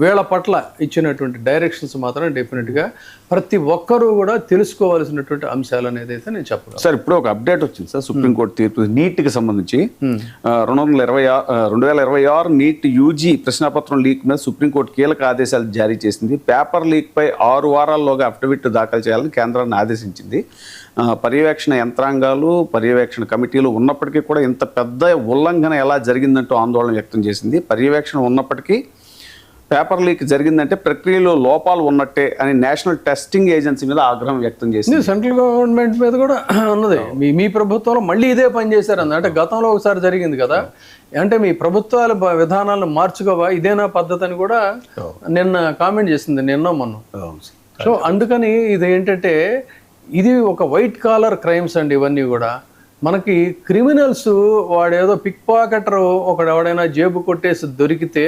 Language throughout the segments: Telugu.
వీళ్ళ పట్ల ఇచ్చినటువంటి డైరెక్షన్స్ మాత్రం డెఫినెట్గా ప్రతి ఒక్కరూ కూడా తెలుసుకోవాల్సినటువంటి అంశాలు అనేది అయితే నేను చెప్పగలను. సార్ ఇప్పుడు ఒక అప్డేట్ వచ్చింది సార్, సుప్రీంకోర్టు తీర్పు నీట్కి సంబంధించి 2026 నీట్ యూజీ ప్రశ్నాపత్రం లీక్ మీద సుప్రీంకోర్టు కీలక ఆదేశాలు జారీ చేసింది. పేపర్ లీక్ పై 6 వారాల్లోగా అఫిడవిట్ దాఖలు చేయాలని కేంద్రాన్ని ఆదేశించింది. పర్యవేక్షణ యంత్రాంగాలు, పర్యవేక్షణ కమిటీలు ఉన్నప్పటికీ కూడా ఇంత పెద్ద ఉల్లంఘన ఎలా జరిగిందంటూ ఆందోళన వ్యక్తం చేసింది. పర్యవేక్షణ ఉన్నప్పటికీ పేపర్ లీక్ జరిగిందంటే ప్రక్రియలో లోపాలు ఉన్నట్టే అని నేషనల్ టెస్టింగ్ ఏజెన్సీ మీద ఆగ్రహం వ్యక్తం చేసింది. సెంట్రల్ గవర్నమెంట్ మీద కూడా ఉన్నది. మీ ప్రభుత్వంలో మళ్ళీ ఇదే పని చేశారన్న, అంటే గతంలో ఒకసారి జరిగింది కదా, అంటే మీ ప్రభుత్వాల విధానాలను మార్చుకోవా, ఇదేనా పద్ధతి అని కూడా నిన్న కామెంట్ చేసింది, నిన్న మొన్న. సో అందుకని ఇది ఏంటంటే ఇది ఒక వైట్ కాలర్ క్రైమ్స్ అండి. ఇవన్నీ కూడా మనకి క్రిమినల్స్ వాడేదో పిక్ పాకెటర్ ఒకడు ఎవడైనా జేబు కొట్టేసి దొరికితే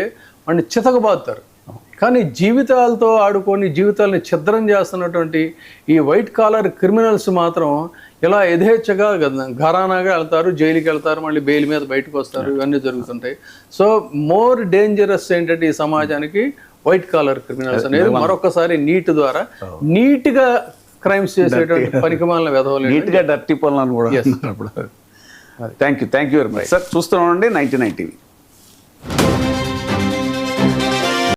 వాడిని చితకబాదుతారు. కానీ జీవితాలతో ఆడుకొని జీవితాలని ఛిద్రం చేస్తున్నటువంటి ఈ వైట్ కాలర్ క్రిమినల్స్ మాత్రం ఇలా యథేచ్ఛగా ఘరానాగా వెళ్తారు, జైలుకి వెళ్తారు, మళ్ళీ బెయిల్ మీద బయటకు వస్తారు. ఇవన్నీ జరుగుతుంటాయి. సో మోర్ డేంజరస్ ఏంటంటే ఈ సమాజానికి వైట్ కాలర్ క్రిమినల్స్ అనేది మరొకసారి నీట్ ద్వారా నీట్గా క్రైమ్స్ చేసేటువంటి పనికిమాలిన వెధవలు, నీట్గా డర్టీ పనులను కూడా. Thank you very much sir. చూస్తూ ఉండండి 99 TV.